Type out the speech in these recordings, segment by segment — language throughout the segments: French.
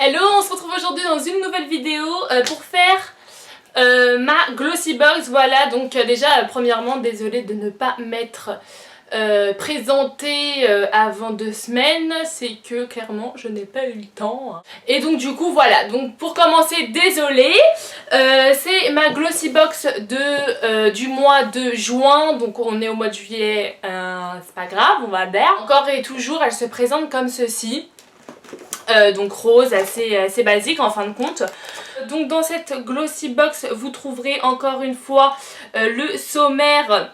Hello, on se retrouve aujourd'hui dans une nouvelle vidéo pour faire ma Glossy Box. Voilà, donc déjà premièrement désolée de ne pas m'être présentée avant 2 semaines, c'est que clairement je n'ai pas eu le temps. Et donc du coup voilà, donc pour commencer désolée, c'est ma Glossy Box du mois de juin, donc on est au mois de juillet, c'est pas grave, on va dire. Encore et toujours elle se présente comme ceci. Donc rose, assez basique en fin de compte. Donc dans cette Glossy Box vous trouverez encore une fois le sommaire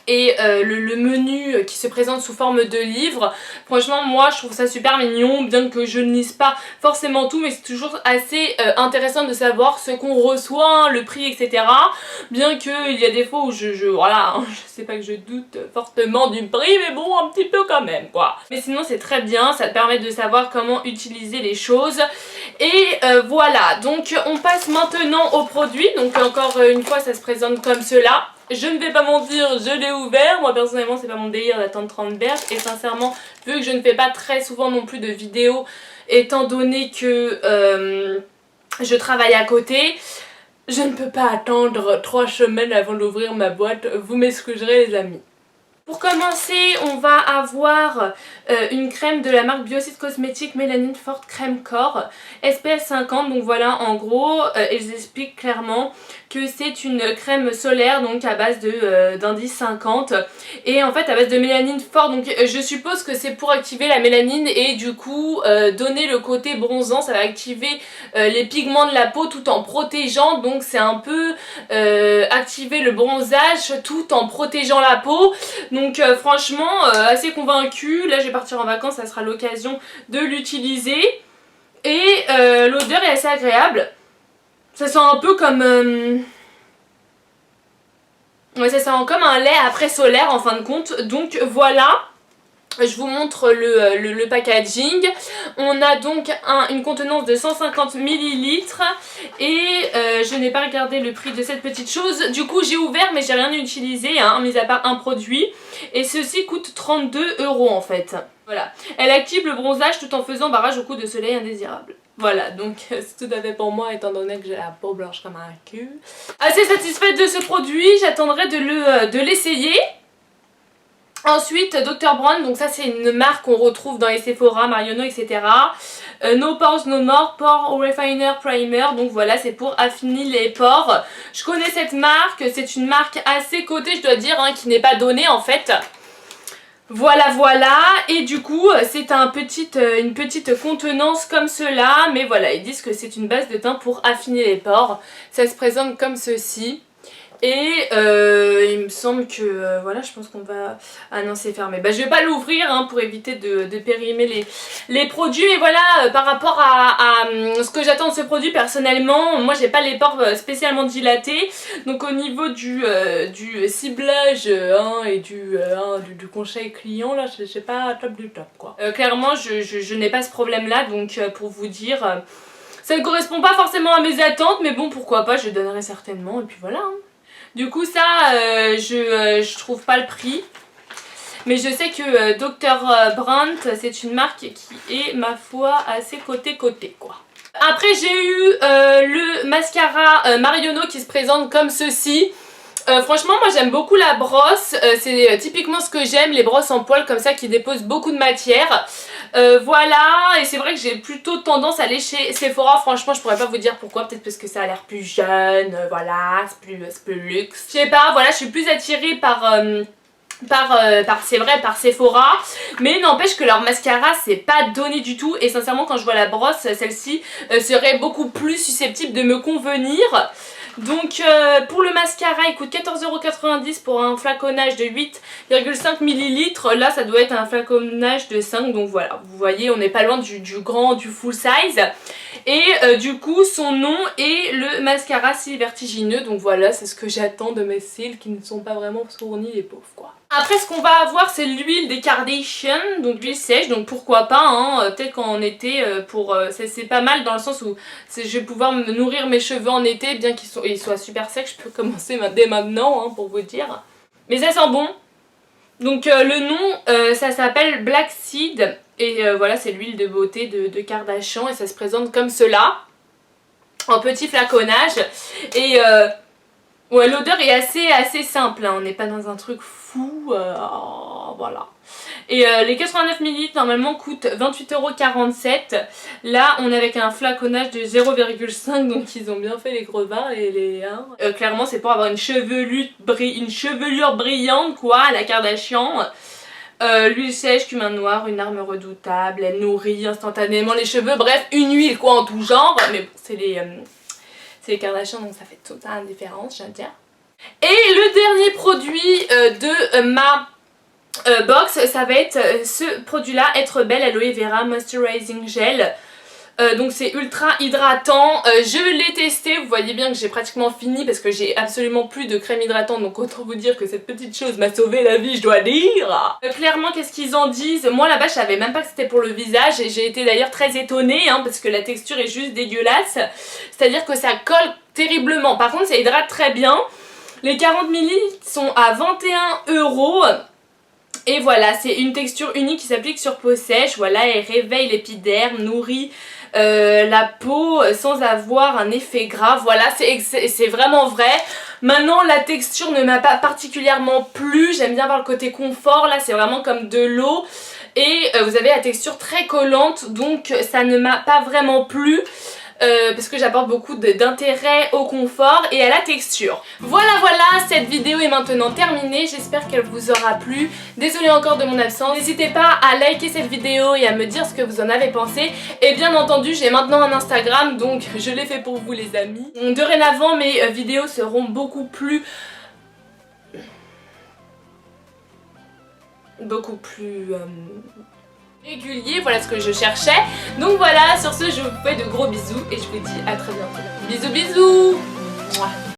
et le menu qui se présente sous forme de livre. Franchement moi je trouve ça super mignon, bien que je ne lise pas forcément tout, mais c'est toujours assez intéressant de savoir ce qu'on reçoit, le prix, etc. Bien qu'il y a des fois où voilà, je sais pas que je doute fortement du prix, mais bon un petit peu quand même quoi. Mais sinon c'est très bien, ça te permet de savoir comment utiliser les choses. Et voilà, donc on passe maintenant au produit. Donc encore une fois ça se présente comme cela. Je ne vais pas mentir, je l'ai ouvert. Moi personnellement c'est pas mon délire d'attendre 30 berges. Et sincèrement, vu que je ne fais pas très souvent non plus de vidéos, étant donné que je travaille à côté, je ne peux pas attendre 3 semaines avant d'ouvrir ma boîte. Vous m'excuserez les amis. Pour commencer, on va avoir une crème de la marque Biocide Cosmétiques Mélanine Forte Crème Corps SPF 50. Donc voilà, en gros, ils expliquent clairement que c'est une crème solaire donc à base d'indice 50 et en fait à base de mélanine forte. Donc je suppose que c'est pour activer la mélanine et du coup donner le côté bronzant. Ça va activer les pigments de la peau tout en protégeant. Donc c'est un peu activer le bronzage tout en protégeant la peau. Donc franchement assez convaincue. Là je vais partir en vacances, ça sera l'occasion de l'utiliser. Et l'odeur est assez agréable. Ça sent un peu comme... ouais, ça sent comme un lait après solaire en fin de compte. Donc voilà. Je vous montre le packaging. On a donc une contenance de 150 ml et je n'ai pas regardé le prix de cette petite chose. Du coup j'ai ouvert mais j'ai rien utilisé, hein, mis à part un produit. Et ceci coûte 32 € en fait. Voilà. Elle active le bronzage tout en faisant barrage aux coups de soleil indésirables. Voilà, donc c'est tout à fait pour moi étant donné que j'ai la peau blanche comme un cul. Assez satisfaite de ce produit, j'attendrai de l'essayer. Ensuite, Dr. Brown, donc ça c'est une marque qu'on retrouve dans les Sephora, Marionneau, etc. No Pores No More Pore Refiner Primer, donc voilà, c'est pour affiner les pores. Je connais cette marque, c'est une marque assez cotée, je dois dire, hein, qui n'est pas donnée en fait. Voilà, voilà, et du coup c'est une petite contenance comme cela, mais voilà, ils disent que c'est une base de teint pour affiner les pores. Ça se présente comme ceci. Et il me semble que voilà, je pense qu'on va... Ah non, c'est fermé. Bah je vais pas l'ouvrir hein, pour éviter de périmer les produits. Et voilà, par rapport à ce que j'attends de ce produit personnellement, moi j'ai pas les pores spécialement dilatés. Donc au niveau du ciblage hein, et du conseil client, là je sais pas top du top quoi. Clairement je n'ai pas ce problème là, donc pour vous dire... ça ne correspond pas forcément à mes attentes, mais bon pourquoi pas, je donnerai certainement et puis voilà. Hein. Du coup ça, je trouve pas le prix. Mais je sais que Dr. Brandt, c'est une marque qui est, ma foi, assez côté quoi. Après j'ai eu le mascara Marionneau qui se présente comme ceci. Franchement moi j'aime beaucoup la brosse, c'est typiquement ce que j'aime, les brosses en poil comme ça qui déposent beaucoup de matière. Voilà, et c'est vrai que j'ai plutôt tendance à aller chez Sephora, franchement je pourrais pas vous dire pourquoi, peut-être parce que ça a l'air plus jeune, voilà, c'est plus luxe. Je sais pas, voilà, je suis plus attirée c'est vrai, par Sephora, mais n'empêche que leur mascara c'est pas donné du tout et sincèrement quand je vois la brosse, celle-ci serait beaucoup plus susceptible de me convenir. Donc pour le mascara il coûte 14,90 € pour un flaconnage de 8,5 ml. Là ça doit être un flaconnage de 5, donc voilà, vous voyez on n'est pas loin du full size. Et du coup son nom est le mascara cils vertigineux, donc voilà c'est ce que j'attends de mes cils qui ne sont pas vraiment fournis les pauvres quoi. Après ce qu'on va avoir c'est l'huile des Kardashian, donc l'huile sèche, donc pourquoi pas, hein, peut-être qu'en été c'est pas mal dans le sens où je vais pouvoir me nourrir mes cheveux en été, bien qu'ils soient super secs, je peux commencer dès maintenant hein, pour vous dire. Mais ça sent bon. Donc le nom ça s'appelle Black Seed Et voilà, c'est l'huile de beauté de Kardashian et ça se présente comme cela, en petit flaconnage. Et ouais, l'odeur est assez simple, hein. On n'est pas dans un truc fou, voilà. Et les 89 ml normalement coûtent 28,47 €. Là on est avec un flaconnage de 0,5, donc ils ont bien fait les crevards et les... Hein. Clairement c'est pour avoir une chevelure brillante quoi, à la Kardashian. L'huile sèche, cumin noir, une arme redoutable, elle nourrit instantanément les cheveux, bref une huile quoi en tout genre. Mais bon, c'est les Kardashian donc ça fait toute la différence, je viens de dire. Et le dernier produit de ma box, ça va être ce produit là, Être Belle Aloe Vera Moisturizing Gel. Donc c'est ultra hydratant, je l'ai testé, vous voyez bien que j'ai pratiquement fini parce que j'ai absolument plus de crème hydratante, donc autant vous dire que cette petite chose m'a sauvé la vie, je dois dire. Clairement qu'est-ce qu'ils en disent, moi là-bas je savais même pas que c'était pour le visage et j'ai été d'ailleurs très étonnée hein, parce que la texture est juste dégueulasse, c'est à dire que ça colle terriblement, par contre ça hydrate très bien. Les 40 ml sont à 21 €. Et voilà, c'est une texture unique qui s'applique sur peau sèche. Voilà, elle réveille l'épiderme, nourrit la peau sans avoir un effet gras. Voilà, c'est vraiment vrai. Maintenant, la texture ne m'a pas particulièrement plu. J'aime bien avoir le côté confort. Là, c'est vraiment comme de l'eau. Et vous avez la texture très collante. Donc, ça ne m'a pas vraiment plu. Parce que j'apporte beaucoup d'intérêt au confort et à la texture. Voilà, cette vidéo est maintenant terminée, j'espère qu'elle vous aura plu. Désolée encore de mon absence, n'hésitez pas à liker cette vidéo et à me dire ce que vous en avez pensé. Et bien entendu, j'ai maintenant un Instagram, donc je l'ai fait pour vous les amis. Dorénavant, mes vidéos seront beaucoup plus régulier, voilà ce que je cherchais. Donc voilà, sur ce je vous fais de gros bisous et je vous dis à très bientôt. Bisous bisous. Mouah.